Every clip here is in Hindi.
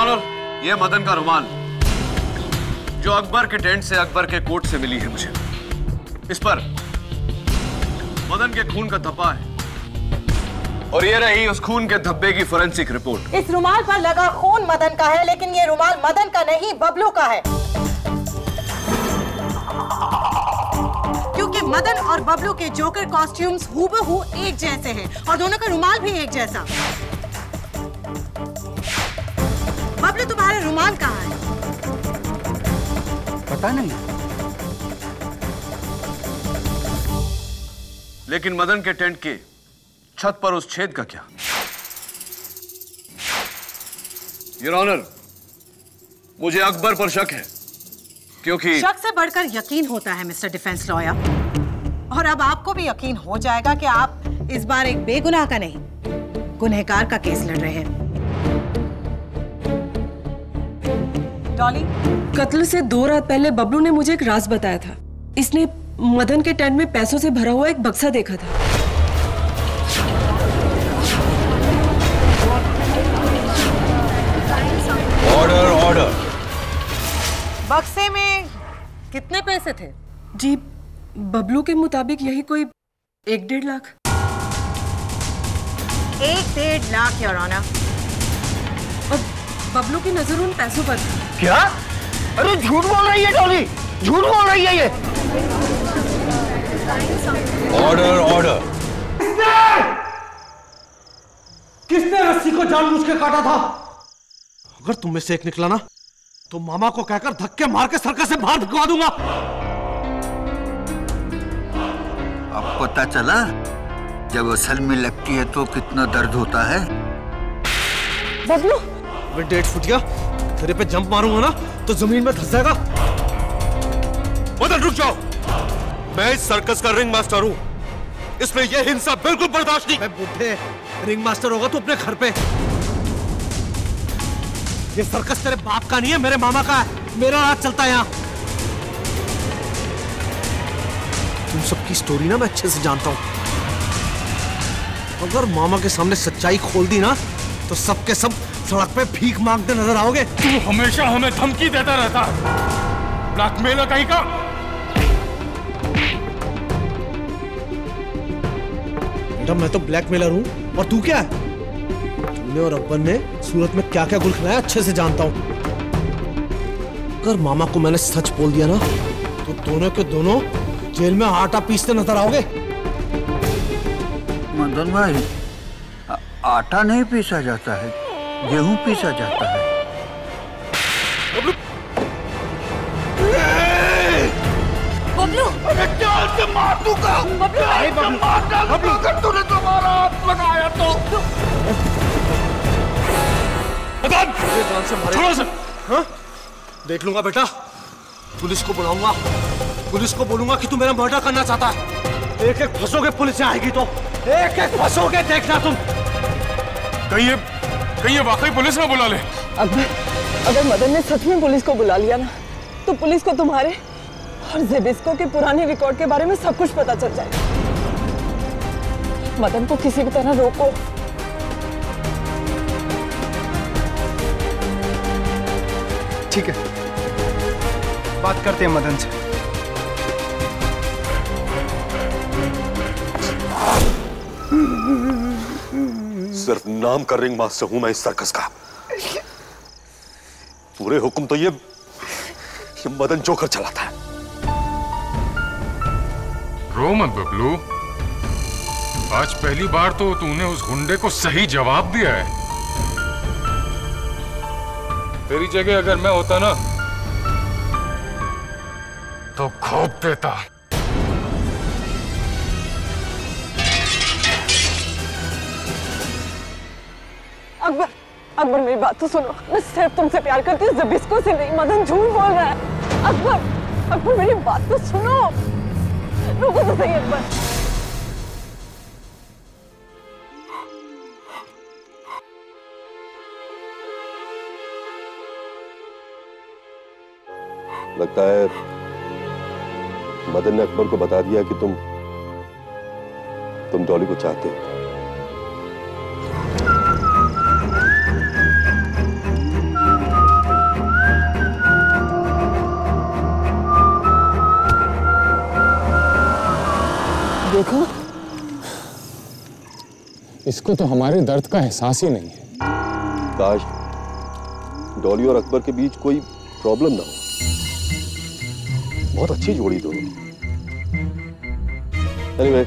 ऑनर, ये मदन का रुमाल जो अकबर के टेंट से अकबर के कोट से मिली है मुझे। इस पर मदन के खून का धब्बा है और ये रही उस खून के धब्बे की फोरेंसिक रिपोर्ट। इस रुमाल पर लगा खून मदन का है, लेकिन ये रुमाल मदन का नहीं बबलू का है, क्योंकि मदन और बबलू के जोकर कॉस्ट्यूम्स हूबहू एक जैसे हैं और दोनों का रुमाल भी एक जैसा। बबलू, तुम्हारा रुमाल कहाँ है? पता नहीं। लेकिन मदन के टेंट के छत पर उस छेद का क्या? योर ऑनर, मुझे अकबर पर शक है, क्योंकि शक से बढ़कर यकीन होता है मिस्टर डिफेंस लॉयर, और अब आपको भी यकीन हो जाएगा कि आप इस बार एक बेगुनाह का नहीं, गुनहगार का केस लड़ रहे हैं। डॉली, कत्ल से 2 रात पहले बबलू ने मुझे एक राज बताया था। इसने मदन के टेंट में पैसों से भरा हुआ एक बक्सा देखा था। Order order. बक्से में कितने पैसे थे? जी, बबलू के मुताबिक यही कोई 1-1.5 लाख। 1-1.5 lakh your honour. और बबलू की नजर उन पैसों पर थी। क्या? अरे झूठ बोल रही है डॉली, झूठ बोल रही है ये। Order order. किसने रस्सी को जानबूझ के काटा था? अगर तुम में से एक निकला ना तो मामा को कहकर धक्के मार के सर्कस से बाहर भिजवा दूंगा। अब पता चला जब असल में लगती है तो कितना दर्द होता है। बबलू, मैं 1.5 फुट गया, तेरे पे जंप मारूंगा ना तो जमीन में धंस जाएगा। मदन रुक जाओ, मैं इस सर्कस का रिंग मास्टर हूं, इसमें यह हिंसा बिल्कुल बर्दाश्त नहीं। मैं बुढ़े रिंग मास्टर होगा तो अपने घर पे। ये सर्कस तेरे बाप का नहीं है, मेरे मामा का है। मेरा राज चलता है यहाँ। तुम सबकी स्टोरी ना मैं अच्छे से जानता हूं। अगर मामा के सामने सच्चाई खोल दी ना तो सबके सब सड़क पे भीख मांगते नजर आओगे। तू हमेशा हमें धमकी देता रहता, ब्लैकमेलर कहीं का। बेटा, मैं तो ब्लैकमेलर हूं और तू क्या है? तूने और अब्बन ने सूरत में क्या क्या गुल खिलाया अच्छे से जानता हूं। अगर मामा को मैंने सच बोल दिया ना तो दोनों के दोनों जेल में आटा पीसते नजर आओगे। मदन भाई, आटा नहीं पीसा जाता है, गेहूं पीसा जाता है। बबलू, अरे जान से मार दूंगा। बबलू, मार डालूंगा अगर तूने तुम्हारा हाथ लगाया तो। मदन, जान से मारे। छोड़ो से। हाँ? देख लूंगा बेटा, पुलिस को बुलाऊंगा, पुलिस को बोलूंगा कि तू मेरा मर्डर करना चाहता है। एक एक फंसोगे, पुलिस आएगी तो एक एक फंसोगे, देखना तुम। कहीं ये वाकई पुलिस ना बुला ले। अगर मदन ने सच में पुलिस को बुला लिया ना तो पुलिस को तुम्हारे और जेबिस्को के पुराने रिकॉर्ड के बारे में सब कुछ पता चल जाएगा। मदन को किसी भी तरह रोको। ठीक है, बात करते हैं मदन से। सिर्फ नाम का रिंग मास्टर हूं मैं इस सर्कस का। पूरे हुक्म तो ये मदन जोकर चलाता है। रो मत बबलू, आज पहली बार तो तूने उस गुंडे को सही जवाब दिया है। तेरी जगह अगर मैं होता ना तो खोप देता। अकबर, मेरी बात तो सुनो। मैं सिर्फ तुमसे प्यार करती हूँ, जेबिस्को से नहीं। मदन झूठ बोल रहा है। अकबर, मेरी बात तो सुनो। रुको तो सही अकबर। लगता है मदन ने अकबर को बता दिया कि तुम डॉली को चाहते हो। देखा? इसको तो हमारे दर्द का एहसास ही नहीं है। काश डॉली और अकबर के बीच कोई प्रॉब्लम ना हो। बहुत अच्छी जोड़ी दोनों। Anyway,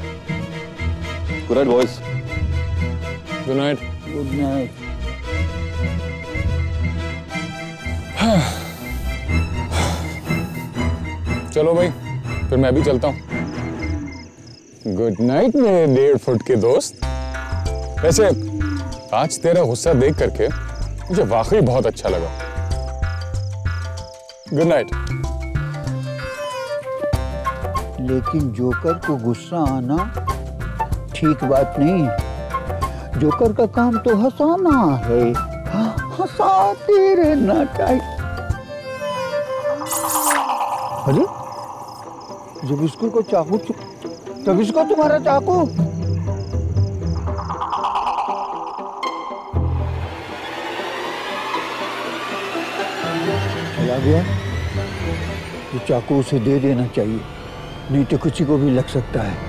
good night boys. Good night. Good night. चलो भाई, फिर मैं भी चलता हूँ। गुड नाइट मेरे 1.5 फुट के दोस्त। वैसे आज तेरा गुस्सा देख करके मुझे वाकई बहुत अच्छा लगा। Good night. लेकिन जोकर को गुस्सा आना ठीक बात नहीं है। जोकर का काम तो हंसाना है, हंसाते रहना चाहिए। अरे जब इसको चाकू, तब इसको तुम्हारा चाकू। चला गया, ये चाकू उसे दे देना चाहिए, नहीं तो किसी को भी लग सकता है।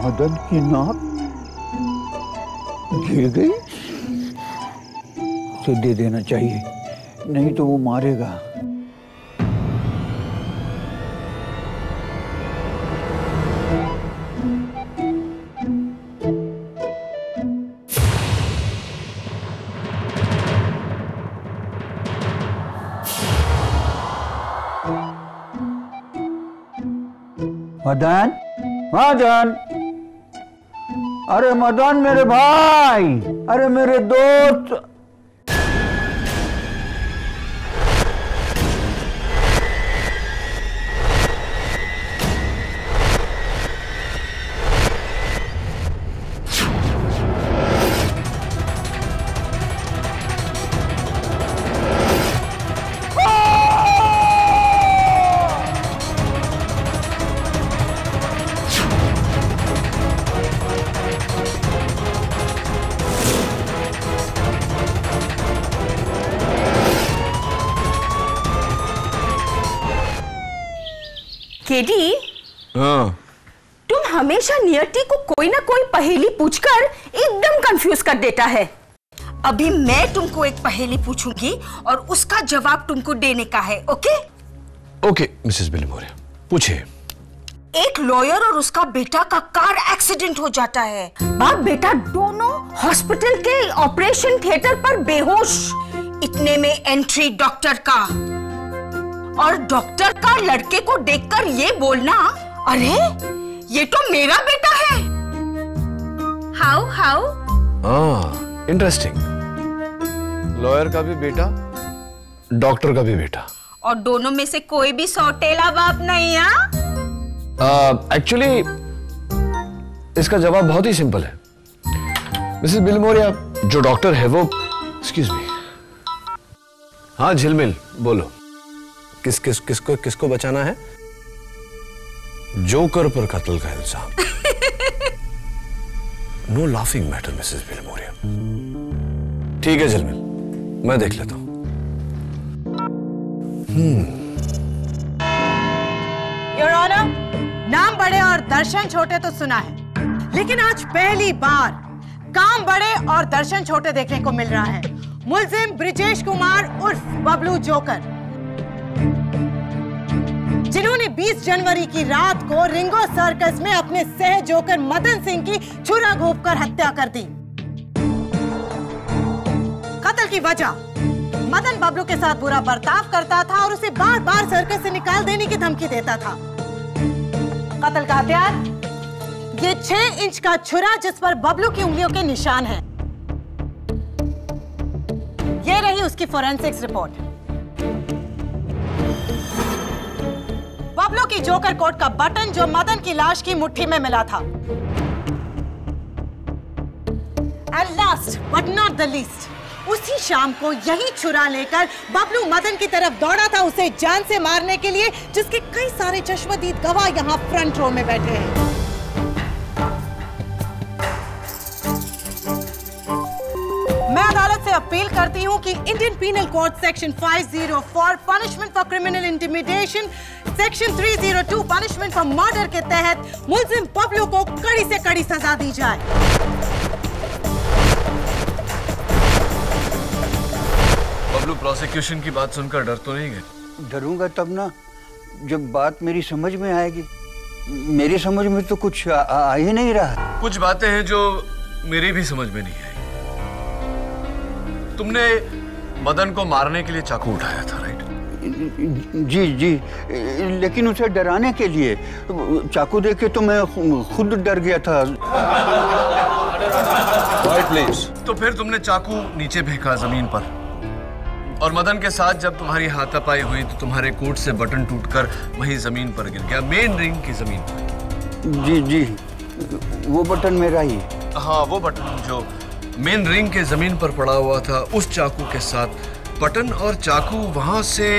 मदन की नाक गिर गई, उसे दे देना चाहिए, नहीं तो वो मारेगा। मदन, मदन, अरे मदन मेरे भाई, अरे मेरे दोस्त। केडी, हाँ। तुम हमेशा नियति को कोई ना कोई पहेली पूछकर एकदम कंफ्यूज कर देता है। अभी मैं तुमको एक पहेली पूछूंगी और उसका जवाब तुमको देने का है, ओके? ओके मिसेस बिलमोरे, पूछिए। एक लॉयर और उसका बेटा का कार एक्सीडेंट हो जाता है। बाप बेटा दोनों हॉस्पिटल के ऑपरेशन थिएटर पर बेहोश। इतने में एंट्री डॉक्टर का, और डॉक्टर का लड़के को देखकर ये बोलना, अरे ये तो मेरा बेटा है। हाउ? इंटरेस्टिंग। लॉयर का भी बेटा, डॉक्टर का भी बेटा, और दोनों में से कोई भी सौतेला बाप नहीं है। एक्चुअली इसका जवाब बहुत ही सिंपल है मिसेस बिलमोरिया। जो डॉक्टर है वो, एक्सक्यूज मी, हाँ झिलमिल बोलो। किसको बचाना है? जोकर पर कत्ल का इल्जाम। No laughing matter Mrs Bilimoria. ठीक है झिलमिल, मैं देख लेता हूं। योर ऑनर, नाम बड़े और दर्शन छोटे तो सुना है, लेकिन आज पहली बार काम बड़े और दर्शन छोटे देखने को मिल रहा है। मुलजिम ब्रिजेश कुमार उर्फ बबलू जोकर, जिन्होंने 20 जनवरी की रात को रिंगो सर्कस में अपने सह जोकर मदन सिंह की छुरा घोंपकर हत्या कर दी। कत्ल की वजह, मदन बबलू के साथ बुरा बर्ताव करता था और उसे बार बार सर्कस से निकाल देने की धमकी देता था। कत्ल का हथियार, ये 6 इंच का छुरा जिस पर बबलू की उंगलियों के निशान हैं। ये रही उसकी फोरेंसिक्स रिपोर्ट। बबलू की जोकर कोट का बटन जो मदन की लाश की मुट्ठी में मिला था। And last but not the least, उसी शाम को यही छुरा लेकर बबलू मदन की तरफ दौड़ा था, उसे जान से मारने के लिए, जिसके कई सारे चश्मदीद गवाह यहाँ फ्रंट रो में बैठे हैं। मैं अदालत से अपील करती हूँ कि Indian penal code section 504 punishment for criminal intimidation, section 302 punishment for murder के तहत मुलजिम बबलू को कड़ी से कड़ी सजा दी जाए। बबलू, प्रोसिक्यूशन की बात सुनकर डर तो नहीं गए? डरूंगा तब ना जब बात मेरी समझ में आएगी। मेरी समझ में तो कुछ आ ही नहीं रहा। कुछ बातें हैं जो मेरी भी समझ में नहीं आई। तुमने मदन को मारने के लिए चाकू उठाया था, राइट? जी जी, लेकिन उसे डराने के लिए। चाकू देख के तो मैं खुद डर गया था। Right please. तो फिर तुमने चाकू नीचे फेंका जमीन पर, और मदन के साथ जब तुम्हारी हाथापाई हुई तो तुम्हारे कोट से बटन टूटकर वहीं जमीन पर गिर गया, मेन रिंग की जमीन पर। जी जी, वो बटन मेरा ही। हाँ, वो बटन जो मेन रिंग के जमीन पर पड़ा हुआ था, उस चाकू के साथ बटन और चाकू वहां से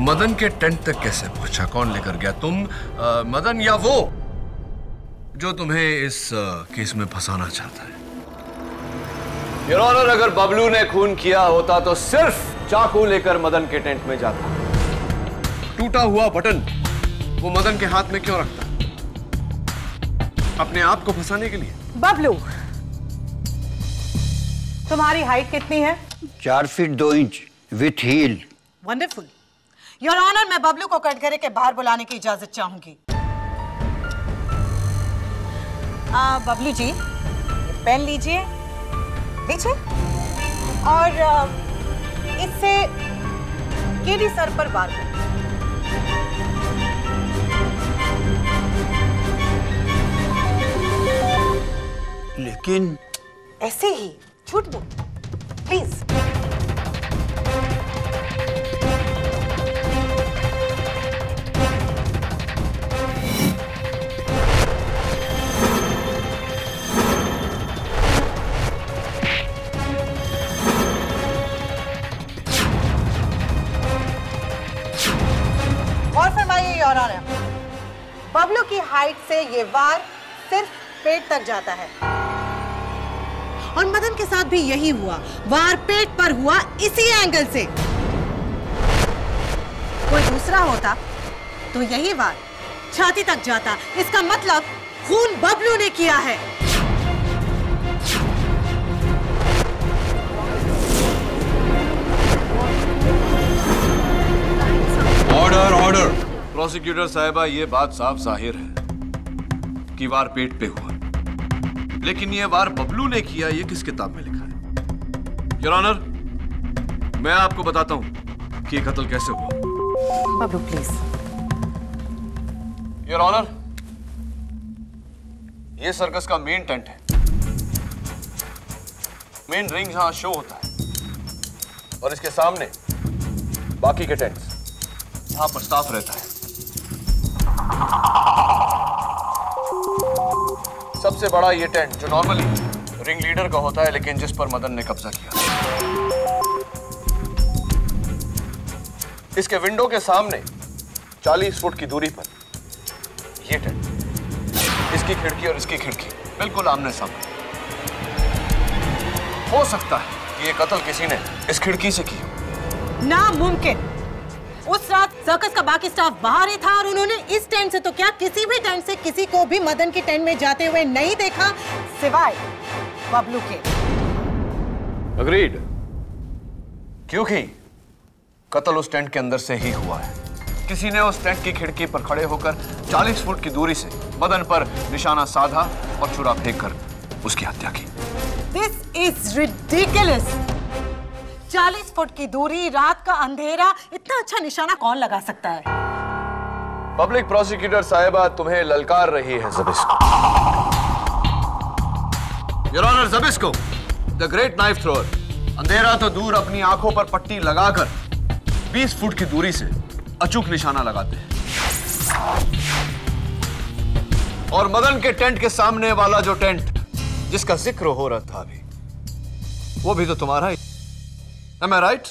मदन के टेंट तक कैसे पहुंचा? कौन लेकर गया? तुम, मदन, या वो जो तुम्हें इस केस में फंसाना चाहता है? योर ऑनर, अगर बबलू ने खून किया होता तो सिर्फ चाकू लेकर मदन के टेंट में जाता। टूटा हुआ बटन वो मदन के हाथ में क्यों रखता? अपने आप को फंसाने के लिए। बबलू, तुम्हारी हाइट कितनी है? 4 feet 2 inch with heel. Wonderful. Your honour, मैं बबलू को कटघरे के बाहर बुलाने की इजाजत चाहूंगी। बबलू जी, पेन लीजिए, लीजिए, और इससे केडी सर पर वार करें। लेकिन ऐसे ही झूठ बोल, प्लीज। और फरमाइए योर ऑनर, बबलू की हाइट से ये वार सिर्फ पेट तक जाता है, और मदन के साथ भी यही हुआ। वार पेट पर हुआ इसी एंगल से। कोई दूसरा होता तो यही वार छाती तक जाता। इसका मतलब खून बबलू ने किया है। Order, order. प्रोसिक्यूटर साहिबा, ये बात साफ जाहिर है कि वार पेट पे हुआ, लेकिन ये वार बबलू ने किया, ये किस किताब में लिखा है? योर ऑनर, मैं आपको बताता हूं कि ये कत्ल कैसे हुआ। बबलू प्लीज। योर ऑनर, ये सर्कस का मेन टेंट है, मेन रिंग जहां शो होता है, और इसके सामने बाकी के टेंट्स जहां पर स्टाफ रहता है। सबसे बड़ा ये टेंट जो नॉर्मली रिंग लीडर का होता है, लेकिन जिस पर मदन ने कब्जा किया। इसके विंडो के सामने 40 फुट की दूरी पर ये टेंट, इसकी खिड़की और इसकी खिड़की बिल्कुल आमने सामने। हो सकता है कि ये कत्ल किसी ने इस खिड़की से की। नामुमकिन। उस रात सर्कस का बाकी स्टाफ बाहर ही था, और उन्होंने इस टेंट से तो क्या, किसी भी टेंट से किसी को भी मदन की टेंट में जाते हुए नहीं देखा, सिवाय बबलू के। अग्रीड, क्योंकि कत्ल उस टेंट के अंदर से ही हुआ है। किसी ने उस टेंट की खिड़की पर खड़े होकर 40 फुट की दूरी से मदन पर निशाना साधा और छुरा फेंककर उसकी हत्या की। This is ridiculous. 40 फुट की दूरी, रात का अंधेरा, इतना अच्छा निशाना कौन लगा सकता है? पब्लिक प्रोसिक्यूटर साहिबा तुम्हें ललकार रही है Zbyszko. Your honour, Zbyszko, the great knife thrower, अंधेरा तो दूर, अपनी आंखों पर पट्टी लगाकर 20 फुट की दूरी से अचूक निशाना लगाते हैं। और मदन के टेंट के सामने वाला जो टेंट जिसका जिक्र हो रहा था अभी, वो भी तो तुम्हारा ही। Am I right?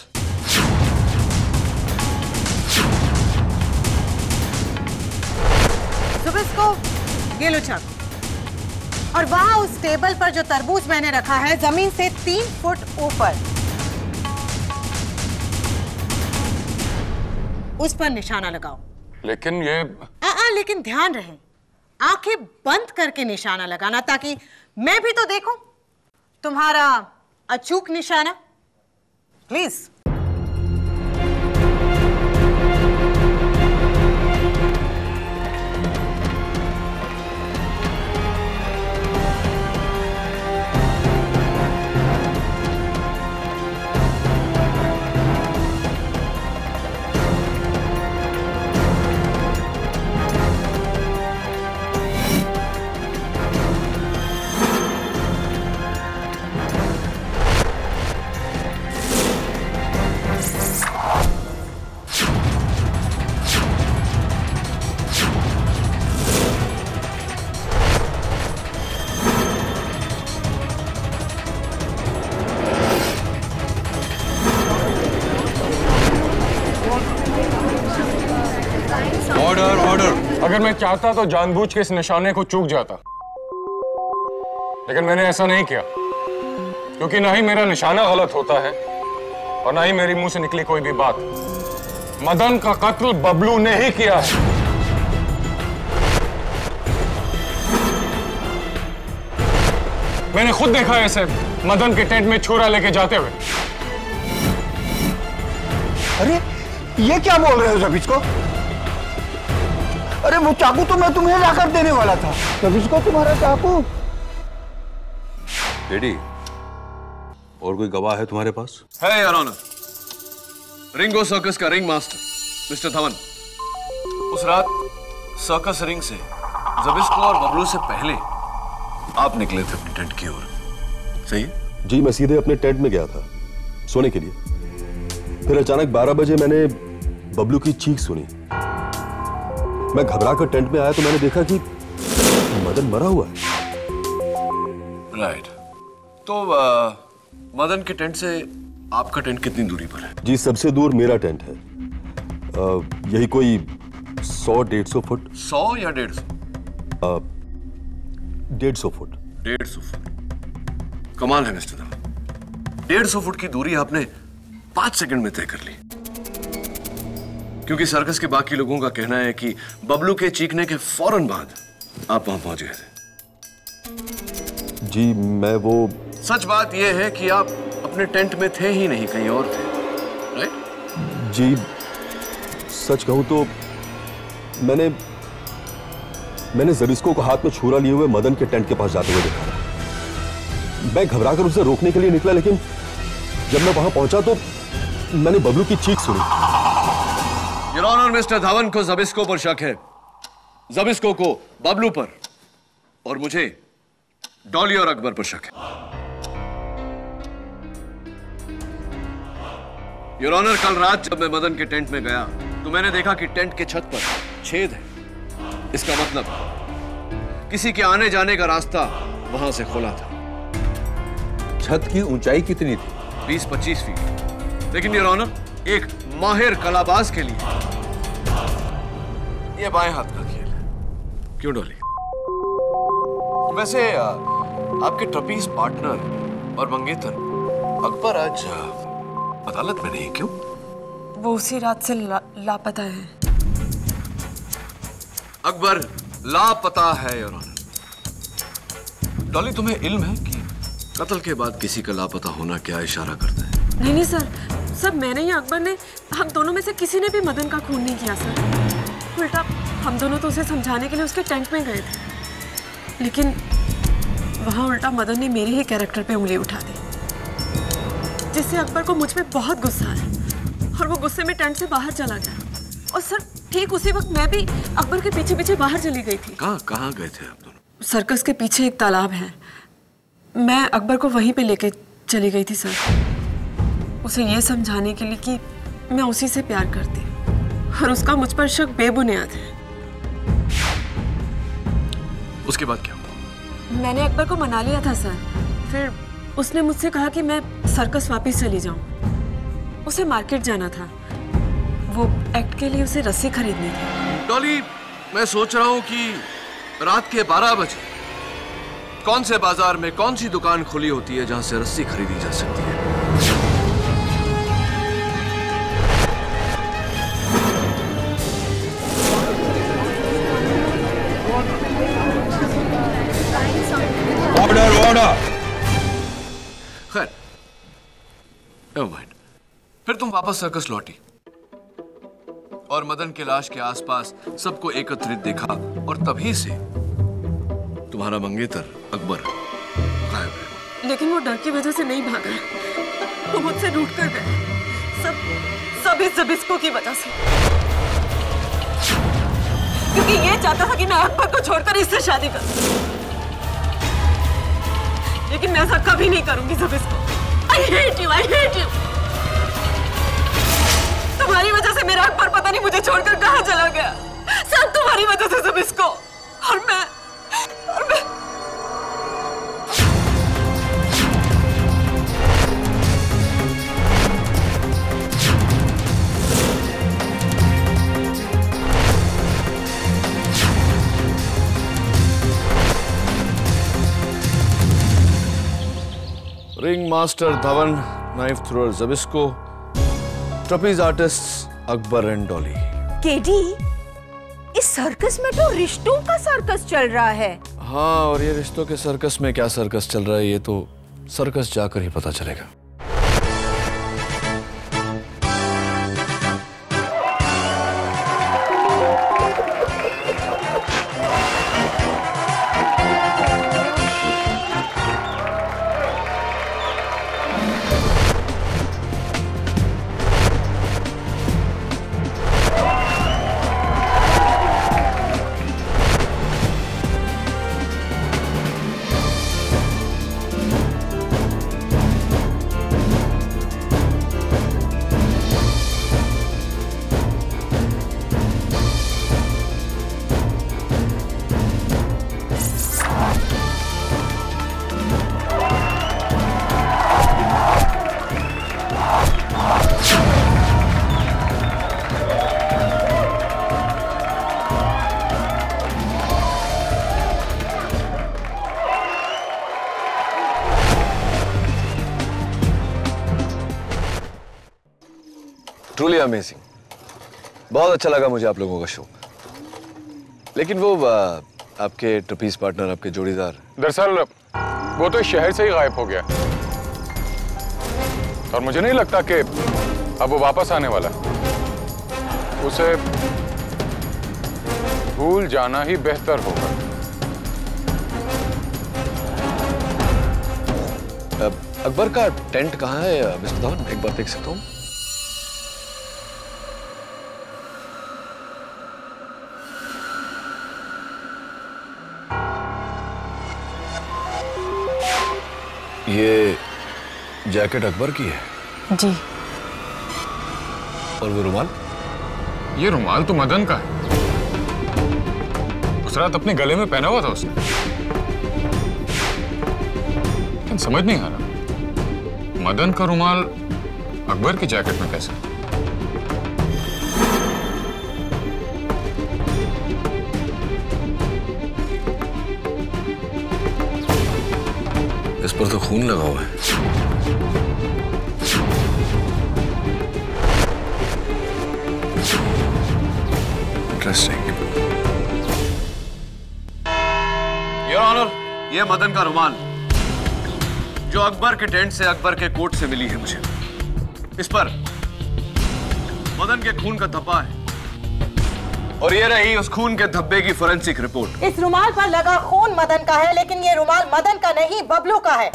ज़बिस्को, ये लो चाकू। और वहां उस टेबल पर जो तरबूज मैंने रखा है, जमीन से 3 फुट ऊपर उस पर निशाना लगाओ। लेकिन ये लेकिन ध्यान रहे, आंखें बंद करके निशाना लगाना, ताकि मैं भी तो देखूं तुम्हारा अचूक निशाना। प्लीज। अगर मैं चाहता तो जानबूझ के इस निशाने को चूक जाता, लेकिन मैंने ऐसा नहीं किया, क्योंकि ना ही मेरा निशाना गलत होता है और ना ही मेरी मुंह से निकली कोई भी बात। मदन का कत्ल बबलू ने ही किया है। मैंने खुद देखा है इसे मदन के टेंट में छुरा लेके जाते हुए। अरे ये क्या बोल रहे हो जब इसको? अरे वो चाकू तो मैं तुम्हें लाकर देने वाला था, जब इसको तुम्हारा चाकू। डैडी, और कोई गवाह है तुम्हारे पास? है योर ऑनर, रिंगो सर्कस का रिंग मास्टर मिस्टर धवन। उस रात सर्कस रिंग से जबिस्को और बबलू से पहले आप निकले थे अपनी टेंट की ओर, सही है? जी, मैं सीधे अपने टेंट में गया था सोने के लिए। फिर अचानक 12 बजे मैंने बबलू की चीख सुनी। मैं घबरा कर टेंट में आया तो मैंने देखा कि मदन मरा हुआ है। राइट। तो मदन के टेंट से आपका टेंट कितनी दूरी पर है? जी, सबसे दूर मेरा टेंट है। यही कोई 100-150 फुट। 100 या 150? 150 फुट। 150 फुट। कमाल है मिस्टर धवन, 150 फुट की दूरी आपने 5 सेकंड में तय कर ली। क्योंकि सर्कस के बाकी लोगों का कहना है कि बबलू के चीखने के फौरन बाद आप वहां पहुंच गए थे। जी, मैं वो। सच बात यह है कि आप अपने टेंट में थे ही नहीं, कहीं और थे, राइट? जी, सच कहूं तो मैंने जबिस्को को हाथ में छुरा लिए हुए मदन के टेंट के पास जाते हुए देखा। मैं घबराकर उसे रोकने के लिए निकला, लेकिन जब मैं वहां पहुंचा तो मैंने बबलू की चीख सुनी। योर ऑनर, मिस्टर धवन को जबिस्को पर शक है, जबिस्को को बबलू पर, और मुझे डॉली और अकबर पर शक है। योर ऑनर, कल रात जब मैं मदन के टेंट में गया तो मैंने देखा कि टेंट के छत पर छेद है। इसका मतलब किसी के आने जाने का रास्ता वहां से खुला था। छत की ऊंचाई कितनी थी? 20-25 फीट। लेकिन योर ऑनर, एक माहिर कलाबाज के लिए यह बाएं हाथ का खेल है, क्यों डॉली? वैसे आपके ट्रपीज पार्टनर और मंगेतर अकबर आज अदालत में नहीं, क्यों? वो उसी रात से लापता है। अकबर लापता है योर ऑनर। डॉली, तुम्हें इल्म है कि कत्ल के बाद किसी का लापता होना क्या इशारा करता है? नहीं सर, सब मैंने या अकबर ने, हम दोनों में से किसी ने भी मदन का खून नहीं किया सर। उल्टा हम दोनों तो उसे समझाने के लिए उसके टेंट में गए थे, लेकिन वहां उल्टा मदन ने मेरे ही कैरेक्टर पे उंगली उठा दी, जिससे अकबर को मुझ पे बहुत गुस्सा आया और वो गुस्से में टेंट से बाहर चला गया। और सर, ठीक उसी वक्त मैं भी अकबर के पीछे पीछे बाहर चली गई थी। कहाँ गए थे आप दोनों? सर्कस के पीछे एक तालाब है, मैं अकबर को वहीं पे लेके चली गई थी सर, उसे ये समझाने के लिए कि मैं उसी से प्यार करती हूँ और उसका मुझ पर शक बेबुनियाद है। उसके बाद क्या हुआ? मैंने अकबर को मना लिया था सर, फिर उसने मुझसे कहा कि मैं सर्कस वापस चली जाऊं। उसे मार्केट जाना था, वो एक्ट के लिए उसे रस्सी खरीदनी थी। डॉली, मैं सोच रहा हूं कि रात के 12 बजे कौन से बाजार में कौन सी दुकान खुली होती है जहां से रस्सी खरीदी जा सकती है? ऑर्डर। खैर, नेवर माइंड। फिर तुम वापस सर्कस लौटी और मदन के लाश के आसपास सबको एकत्रित देखा और तभी से तुम्हारा मंगेतर अकबर गायब है। लेकिन वो डर की वजह से नहीं भागा, वो मुझसे रूठ कर गए। सब इस जबिस्को की वजह से, क्योंकि ये चाहता था कि मैं अकबर को छोड़कर इससे शादी करूं। लेकिन मैं ऐसा कभी नहीं करूंगी जबिस्को। I hate you, I hate you। तुम्हारी वजह से मेरा अकबर पता नहीं मुझे छोड़कर कहां चला गया। सब तुम्हारी वजह से जबिस्को। और मैं ring master Dhawan, knife thrower Zbyszko, trapeze artist Akbar and Dolly. KD, इस सर्कस में तो रिश्तों का सर्कस चल रहा है। हाँ, और ये रिश्तों के सर्कस में क्या सर्कस चल रहा है ये तो सर्कस जाकर ही पता चलेगा। ट्रूली अमेजिंग, बहुत अच्छा लगा मुझे आप लोगों का शो। लेकिन वो आपके ट्रपीज पार्टनर, आपके जोड़ीदार, दरअसल वो तो इस शहर से ही गायब हो गया और मुझे नहीं लगता कि अब वो वापस आने वाला। उसे भूल जाना ही बेहतर होगा। अकबर का टेंट कहाँ है मिस्टर धवन, एक बार देख सकता हूँ? ये जैकेट अकबर की है जी। और वो रुमाल? ये रुमाल तो मदन का है, उस रात अपने गले में पहना हुआ था उसने। लेकिन समझ नहीं आ रहा, मदन का रुमाल अकबर की जैकेट में कैसे? इस पर तो खून लगा हुआ है। इंटरेस्टिंग। योर ऑनर, ये मदन का रुमाल जो अकबर के टेंट से, अकबर के कोट से मिली है मुझे। इस पर मदन के खून का धब्बा है और ये रही उस खून के धब्बे की फोरेंसिक रिपोर्ट। इस रुमाल पर लगा खून मदन का है, लेकिन ये रुमाल मदन का नहीं, बबलू का है।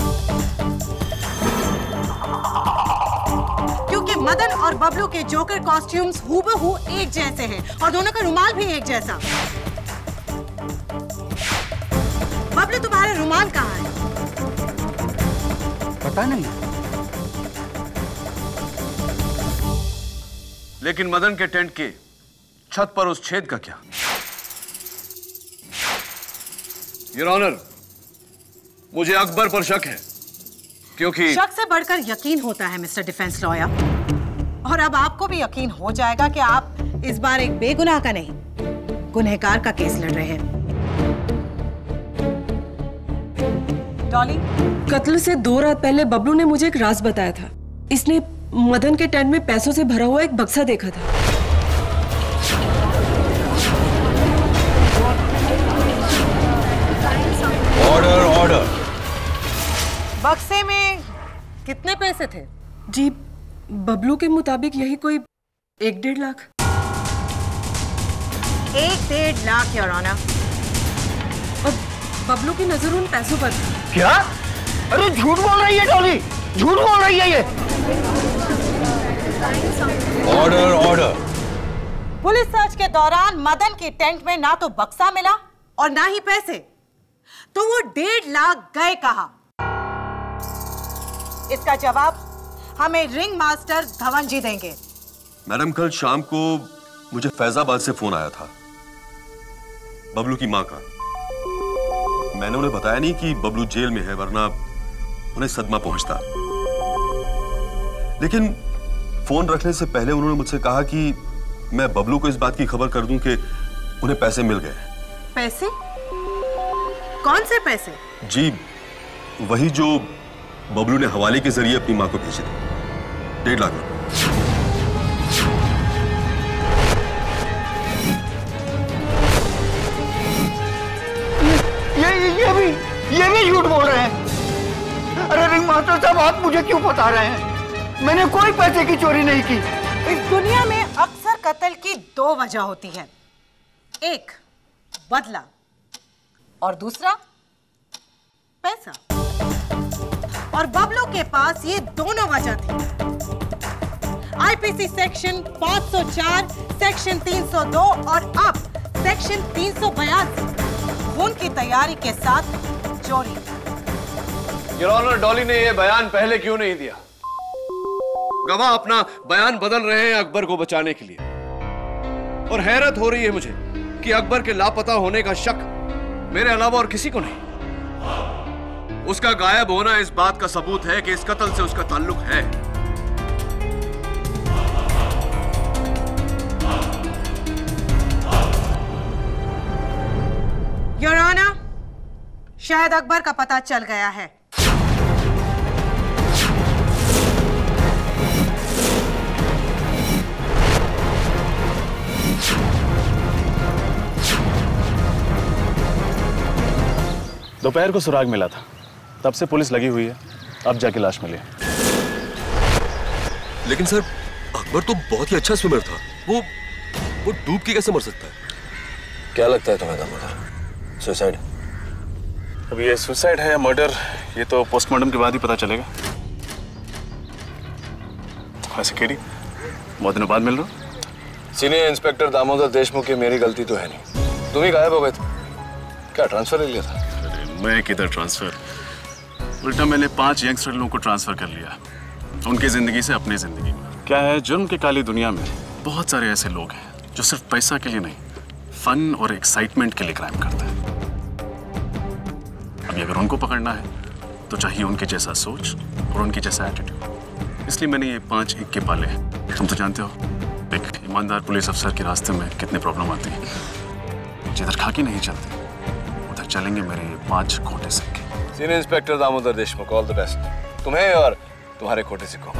क्योंकि मदन और बबलू के जोकर कॉस्ट्यूम्स हूबहू एक जैसे हैं और दोनों का रुमाल भी एक जैसा। बबलू, तुम्हारा रुमाल कहाँ है? पता नहीं। लेकिन मदन के टेंट के छत पर उस छेद का क्या? योर ऑनर, मुझे अकबर पर शक है, क्योंकि शक से बढ़कर यकीन होता है मिस्टर डिफेंस लॉयर। और अब आपको भी यकीन हो जाएगा कि आप इस बार एक बेगुनाह का नहीं, गुनहगार का केस लड़ रहे हैं। डॉली, कत्ल से 2 रात पहले बबलू ने मुझे एक राज बताया था। इसने मदन के टेंट में पैसों से भरा हुआ एक बक्सा देखा था। Order order. बक्से में कितने पैसे थे? जी बबलू के मुताबिक यही कोई 1-1.5 लाख। 1-1.5 lakh your honour. और बबलू की नजर उन पैसों पर थी। क्या? अरे झूठ बोल रही है डॉली, झूठ बोल रही है ये। Order order. पुलिस सर्च के दौरान मदन की टेंट में ना तो बक्सा मिला और ना ही पैसे, तो वो 1.5 लाख गए कहां? इसका जवाब हमें रिंग मास्टर धवन जी देंगे। मैडम, कल शाम को मुझे फैजाबाद से फोन आया था बबलू की मां का। मैंने उन्हें बताया नहीं कि बबलू जेल में है, वरना उन्हें सदमा पहुंचता। लेकिन फोन रखने से पहले उन्होंने मुझसे कहा कि मैं बबलू को इस बात की खबर कर दूं कि उन्हें पैसे मिल गए। पैसे? कौन से पैसे? जी वही जो बबलू ने हवाले के जरिए अपनी मां को भेजे थे, 1.5 लाख रुपए। ये भी झूठ बोल रहे हैं। अरे रिंग मास्टर साहब, आप मुझे क्यों बता रहे हैं? मैंने कोई पैसे की चोरी नहीं की। इस दुनिया में अक्सर कत्ल की 2 वजह होती है, एक बदला और दूसरा पैसा। और बबलू के पास ये दोनों वजह थी। आईपीसी सेक्शन 504, सेक्शन 302 और अब सेक्शन 382 खून की तैयारी के साथ चोरी। योर ऑनर, डॉली ने यह बयान पहले क्यों नहीं दिया? गवाह अपना बयान बदल रहे हैं अकबर को बचाने के लिए। और हैरत हो रही है मुझे कि अकबर के लापता होने का शक मेरे अलावा और किसी को नहीं। उसका गायब होना इस बात का सबूत है कि इस कत्ल से उसका ताल्लुक है। योर ऑनर, शायद अकबर का पता चल गया है। दोपहर को सुराग मिला था, तब से पुलिस लगी हुई है, अब जाके लाश मिली। लेकिन सर, अकबर तो बहुत ही अच्छा स्विमर था। वो डूब के कैसे मर सकता है? क्या लगता है तुम्हें दामोदर? सुसाइड? अब ये सुसाइड है या मर्डर, ये तो पोस्टमार्टम के बाद ही पता चलेगा। वैसे केडी, बहुत दिनों बाद मिल रहा हूं। सीनियर इंस्पेक्टर दामोदर देशमुख की मेरी गलती तो है नहीं, तुम ही गायब हो गए थे। क्या ट्रांसफर ले लिया था? मैं किधर ट्रांसफर, उल्टा मैंने 5 यंगस्टर लोगों को ट्रांसफर कर लिया, उनकी जिंदगी से अपनी जिंदगी में। क्या है, जुर्म की काली दुनिया में बहुत सारे ऐसे लोग हैं जो सिर्फ पैसा के लिए नहीं, फन और एक्साइटमेंट के लिए क्राइम करते हैं। अभी अगर उनको पकड़ना है तो चाहिए उनके जैसा सोच और उनके जैसा एटीट्यूड। इसलिए मैंने ये 5 इक्के पाले हैं। तुम तो जानते हो एक ईमानदार पुलिस अफसर के रास्ते में कितनी प्रॉब्लम आती है। जिधर खाकी नहीं चलती उधर चलेंगे मेरे 5 खोटे सिक्के। Senior inspector Damodar Deshmukh, all the best तुम्हें और तुम्हारे खोटे सिक्कों।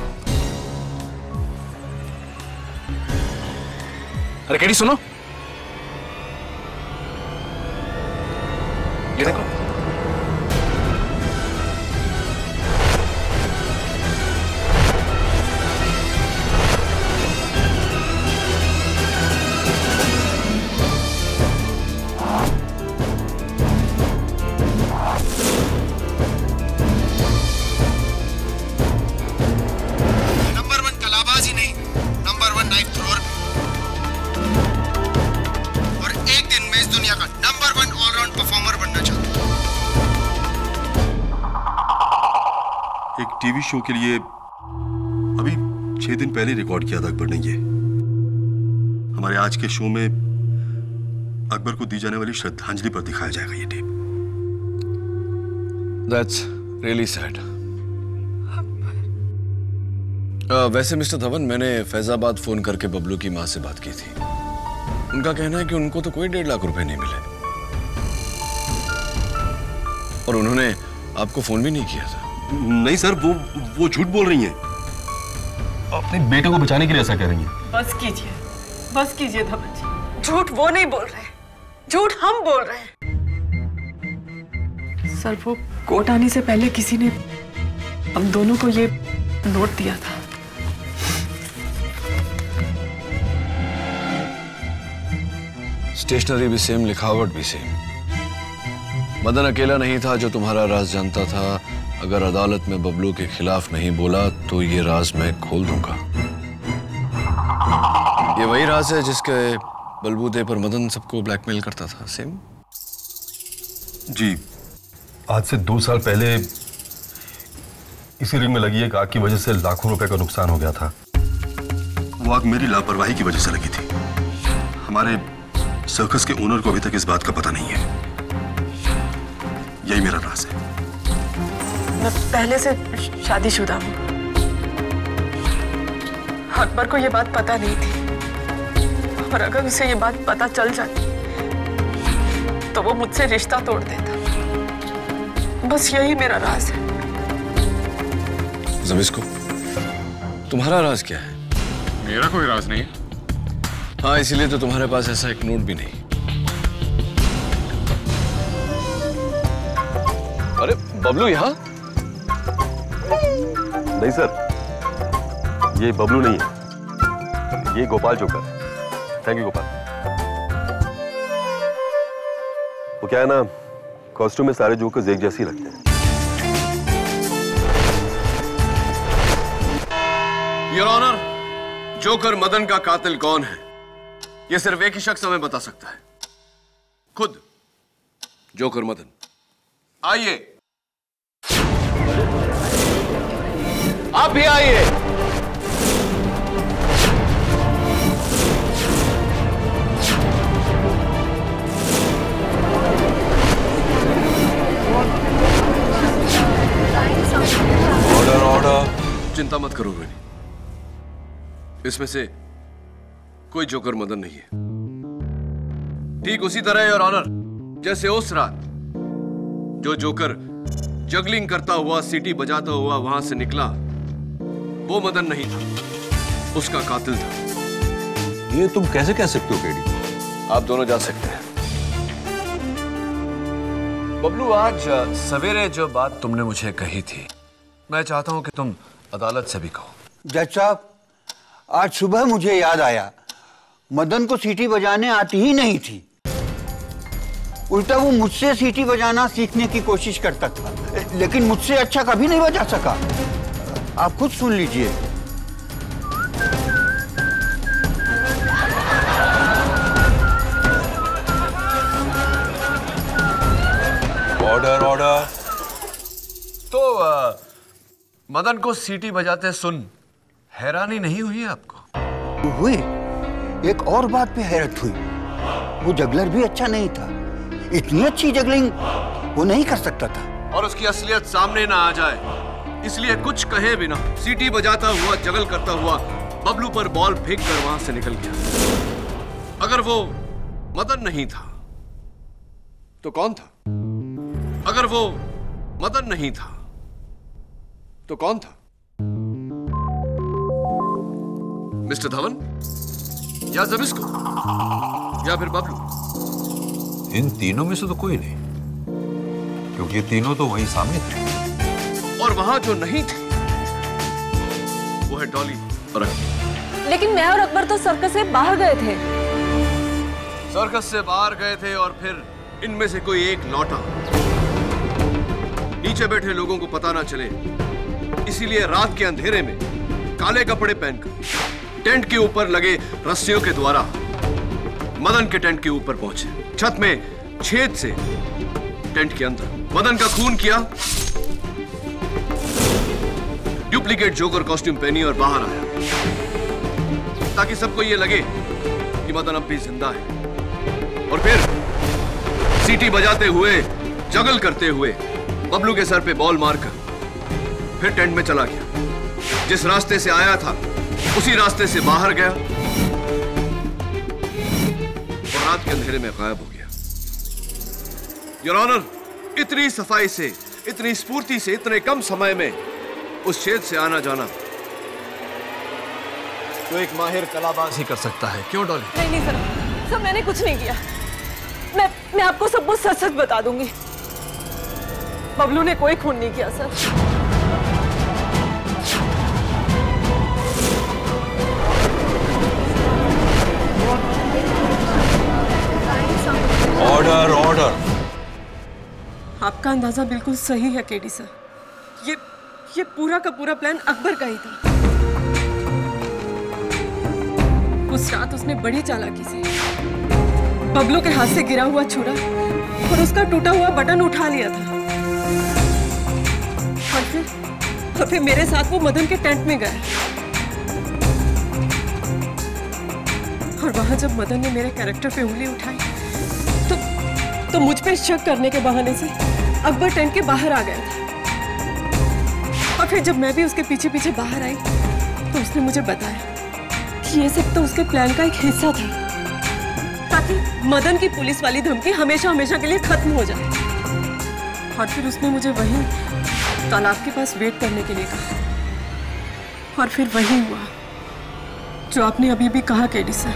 अरे केडी सुनो, ये देखो। टीवी शो के लिए अभी 6 दिन पहले रिकॉर्ड किया था अकबर ने ये। हमारे आज के शो में अकबर को दी जाने वाली श्रद्धांजलि पर दिखाया जाएगा ये टेप। That's really sad. वैसे मिस्टर धवन, मैंने फैजाबाद फोन करके बबलू की मां से बात की थी। उनका कहना है कि उनको तो कोई 1.5 लाख रुपए नहीं मिले और उन्होंने आपको फोन भी नहीं किया था। नहीं सर, वो झूठ बोल रही हैं। अपने बेटे को बचाने के लिए ऐसा कह रही हैं। बस कीजिए धवन जी, झूठ वो नहीं बोल रहे, झूठ हम बोल रहे हैं। सर, वो कोर्ट आने से पहले किसी ने हम दोनों को ये नोट दिया था। स्टेशनरी भी सेम, लिखावट भी सेम। मदन अकेला नहीं था जो तुम्हारा राज जानता था। अगर अदालत में बबलू के खिलाफ नहीं बोला तो ये राज मैं खोल दूंगा। ये वही राज है जिसके बलबूते पर मदन सबको ब्लैकमेल करता था। सेम? जी, आज से 2 साल पहले इसी रिंग में लगी एक आग की वजह से लाखों रुपए का नुकसान हो गया था। वो आग मेरी लापरवाही की वजह से लगी थी। हमारे सर्कस के ओनर को अभी तक इस बात का पता नहीं है। यही मेरा राज है। मैं पहले से शादीशुदा हूँ। अकबर को ये बात पता नहीं थी, और अगर उसे ये बात पता चल जाती तो वो मुझसे रिश्ता तोड़ देता। बस यही मेरा राज है। ज़बिस्को, तुम्हारा राज क्या है? मेरा कोई राज नहीं है। हाँ, इसीलिए तो तुम्हारे पास ऐसा एक नोट भी नहीं। अरे बबलू यहाँ? नहीं सर, ये बबलू नहीं है, ये गोपाल जोकर है। Thank you Gopal. वो क्या है ना, कॉस्ट्यूम में सारे जोकर्स एक जैसे ही लगते हैं। योर ऑनर, जोकर मदन का कातिल कौन है यह सिर्फ एक ही शख्स हमें बता सकता है, खुद जोकर मदन। आइए, आप भी आइए। Order order. चिंता मत करो रोहिणी, इसमें से कोई जोकर मदन नहीं है। ठीक उसी तरह योर ऑनर, जैसे उस रात जो जोकर जगलिंग करता हुआ, सीटी बजाता हुआ वहां से निकला, वो मदन नहीं था, उसका कातिल था। ये तुम कैसे कह सकते हो केडी? आप दोनों जा सकते हैं। बबलू, आज सवेरे जो बात तुमने मुझे कही थी, मैं चाहता हूं कि तुम अदालत से भी कहो। जज साहब, आज सुबह मुझे याद आया, मदन को सीटी बजाने आती ही नहीं थी। उल्टा वो मुझसे सीटी बजाना सीखने की कोशिश करता था, लेकिन मुझसे अच्छा कभी नहीं बजा सका। आप खुद सुन लीजिए। Order order. तो मदन को सीटी बजाते सुन हैरानी नहीं हुई आपको? हुई। एक और बात पे हैरत हुई, वो जगलर भी अच्छा नहीं था। इतनी अच्छी जगलिंग वो नहीं कर सकता था। और उसकी असलियत सामने ना आ जाए इसलिए कुछ कहे बिना सीटी बजाता हुआ, जगल करता हुआ बबलू पर बॉल फेंक कर वहां से निकल गया। अगर वो मदन नहीं था तो कौन था? अगर वो मदन नहीं था तो कौन था? मिस्टर धवन या ज़बिस्को या फिर बबलू? इन तीनों में से तो कोई नहीं, क्योंकि ये तीनों तो वहीं सामने थे। और वहां जो नहीं थे वो है डॉली और अकबर। लेकिन मैं और अकबर तो सर्कस से बाहर गए थे। सर्कस से बाहर गए थे और फिर इनमें से कोई एक लौटा। नीचे बैठे लोगों को पता ना चले इसीलिए रात के अंधेरे में काले कपड़े पहनकर टेंट के ऊपर लगे रस्सियों के द्वारा मदन के टेंट के ऊपर पहुंचे। छत में छेद से टेंट के अंदर मदन का खून किया, डुप्लीकेट जोकर कॉस्ट्यूम पहनी और बाहर आया ताकि सबको यह लगे कि मदन अब भी जिंदा है। और फिर सीटी बजाते हुए, जगल करते हुए बबलू के सर पे बॉल मारकर फिर टेंट में चला गया। जिस रास्ते से आया था उसी रास्ते से बाहर गया और रात के अंधेरे में गायब हो गया। योर ऑनर, इतनी सफाई से, इतनी स्फूर्ति से, इतने कम समय में उस छेद से आना जाना तो एक माहिर कलाबाज ही कर सकता है। क्यों डॉली? नहीं नहीं सर, सर मैंने कुछ नहीं किया। मैं आपको सब कुछ सच सच बता दूंगी। बबलू ने कोई खून नहीं किया सर। Order order. आपका अंदाजा बिल्कुल सही है केडी सर। ये पूरा का पूरा प्लान अकबर का ही था। उस रात उसने बड़ी चालाकी से बबलू के हाथ से गिरा हुआ छुरा और उसका टूटा हुआ बटन उठा लिया था और फिर मेरे साथ वो मदन के टेंट में गया। और वहां जब मदन ने मेरे कैरेक्टर पे उंगली उठाई तो मुझ पे शक करने के बहाने से अकबर टेंट के बाहर आ गया था। और फिर जब मैं भी उसके पीछे पीछे बाहर आई तो उसने मुझे बताया कि ये सब तो उसके प्लान का एक हिस्सा था, ताकि मदन की पुलिस वाली धमकी हमेशा हमेशा के लिए खत्म हो जाए। और फिर उसने मुझे वहीं तालाब के पास वेट करने के लिए कहा। और फिर वही हुआ जो आपने अभी भी कहा केडी सर।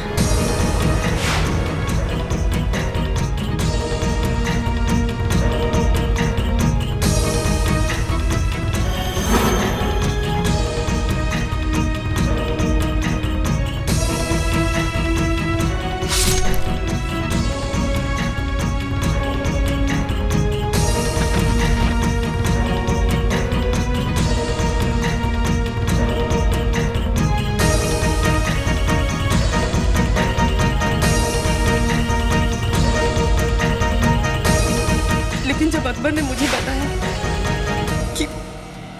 अकबर ने मुझे बताया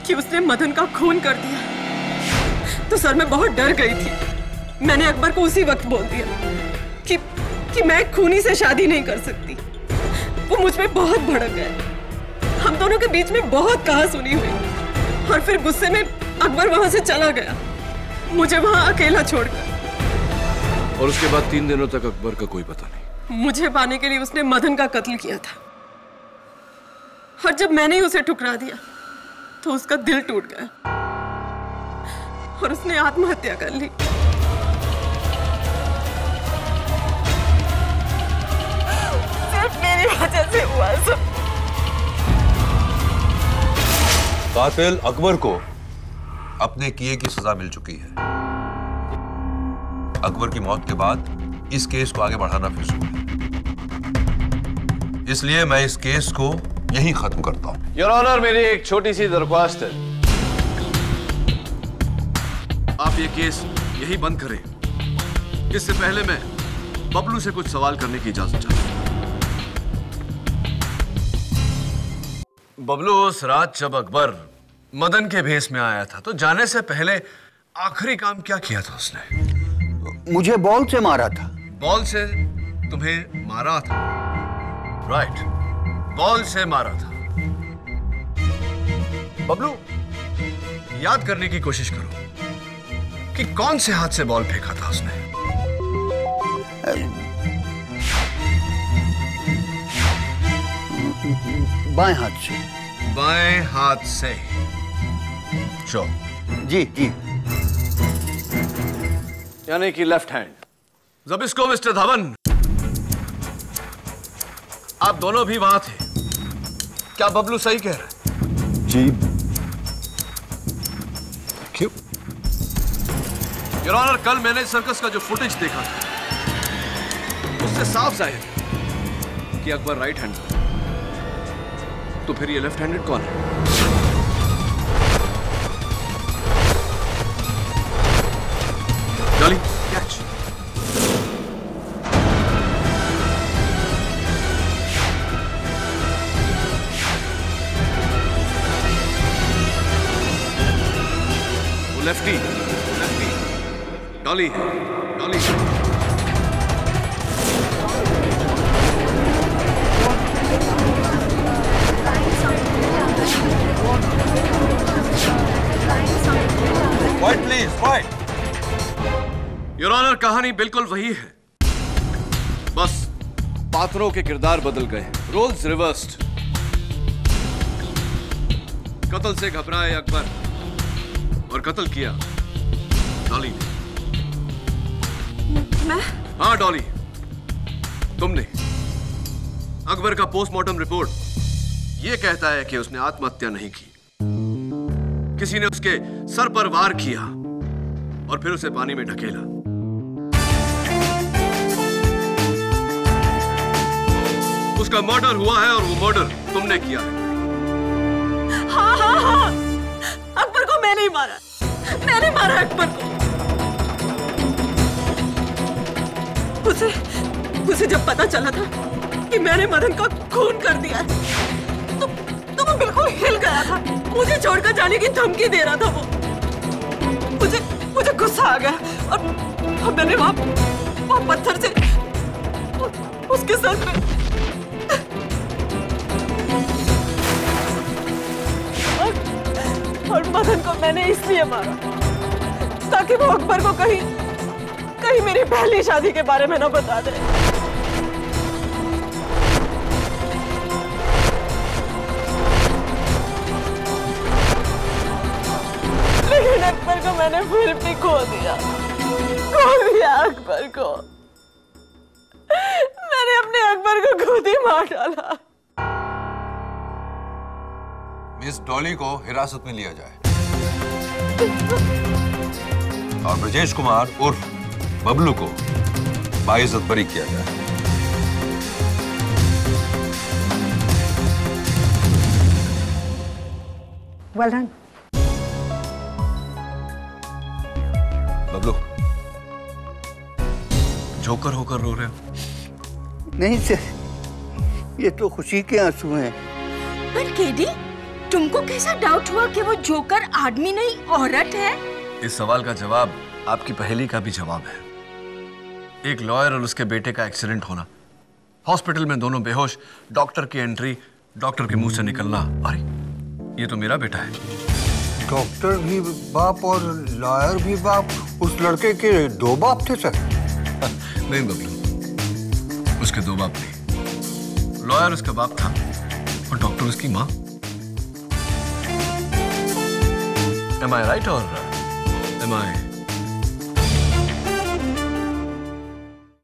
कि उसने मदन का खून कर दिया तो सर मैं बहुत डर गई थी। मैंने अकबर को उसी वक्त बोल दिया कि मैं खूनी से शादी नहीं कर सकती। वो मुझ पे बहुत भड़क गया। हम दोनों के बीच में बहुत कहा सुनी हुई और फिर गुस्से में अकबर वहां से चला गया, मुझे वहां अकेला छोड़कर। और उसके बाद 3 दिनों तक अकबर का कोई पता नहीं। मुझे पाने के लिए उसने मदन का कत्ल किया था और जब मैंने उसे ठुकरा दिया तो उसका दिल टूट गया और उसने आत्महत्या कर ली। सिर्फ मेरी वजह से हुआ सब। कातिल अकबर को अपने किए की सजा मिल चुकी है। अकबर की मौत के बाद इस केस को आगे बढ़ाना फिजूल है, इसलिए मैं इस केस को यहीं खत्म करता हूं। योर ऑनर, मेरी एक छोटी सी दरख्वास्त है। आप ये केस यहीं बंद करें। इससे पहले मैं बबलू से कुछ सवाल करने की इजाजत चाहता हूं। बबलू, उस रात जब अकबर मदन के भेस में आया था तो जाने से पहले आखिरी काम क्या किया था उसने? मुझे बॉल से मारा था। बॉल से तुम्हें मारा था? राइट, बॉल से मारा था। बबलू, याद करने की कोशिश करो कि कौन से हाथ से बॉल फेंका था उसने? बाएं हाथ से। बाएं हाथ से। श्योर? जी जी। यानी कि लेफ्ट हैंड। ज़बिस्को मिस्टर धवन, आप दोनों भी वहां थे। क्या बबलू सही कह रहा है? जी। क्यों? योर ऑनर, कल मैंने सर्कस का जो फुटेज देखा था उससे साफ जाहिर है कि अकबर राइट हैंड था। तो फिर ये लेफ्ट हैंडेड कौन है? Dolly, catch. वो लेफ्टी डॉली है। Dolly fight please, fight. Your honour, कहानी बिल्कुल वही है, बस पात्रों के किरदार बदल गए, रोल्स रिवर्स्ड। कत्ल से घबराए अकबर और कत्ल किया डॉली ने। मैं? हाँ डॉली, तुमने। अकबर का पोस्टमार्टम रिपोर्ट यह कहता है कि उसने आत्महत्या नहीं की, किसी ने उसके सर पर वार किया और फिर उसे पानी में ढकेला। उसका मर्डर हुआ है और वो मर्डर तुमने किया है। हाँ हाँ हाँ, अकबर को मैंने ही मारा, मैंने मारा अकबर को। उसे जब पता चला था कि मैंने मदन का खून कर दिया है, तो वो बिल्कुल हिल गया था। मुझे छोड़कर जाने की धमकी दे रहा था वो। मुझे गुस्सा आ गया और मैंने वहां पत्थर से उसके सर पे और मदन को मैंने इसलिए मारा ताकि वो अकबर को कहीं मेरी पहली शादी के बारे में ना बता दे। लेकिन अकबर को मैंने फिर भी खो दिया अकबर को। मैंने अपने अकबर को खुद ही मार डाला। मिस डॉली को हिरासत में लिया जाए और ब्रजेश कुमार उर्फ बबलू को बाइज्जत बरी किया जाए। Well done. बबलू, जोकर होकर रो रहे हो? नहीं सर, ये तो खुशी के आंसू हैं। पर केडी, तुमको कैसा डाउट हुआ कि वो जोकर आदमी नहीं औरत है? इस सवाल का जवाब आपकी पहेली का भी जवाब है। एक लॉयर और उसके बेटे का एक्सीडेंट होना, हॉस्पिटल में दोनों बेहोश, डॉक्टर की एंट्री, डॉक्टर के मुंह से निकलना, अरे ये तो मेरा बेटा है। डॉक्टर भी बाप और लॉयर भी बाप? उस लड़के के दो बाप थे सर? नहीं बबलू, उसके दो बाप नहीं। लॉयर उसका बाप था और डॉक्टर उसकी माँ। Am I right or am I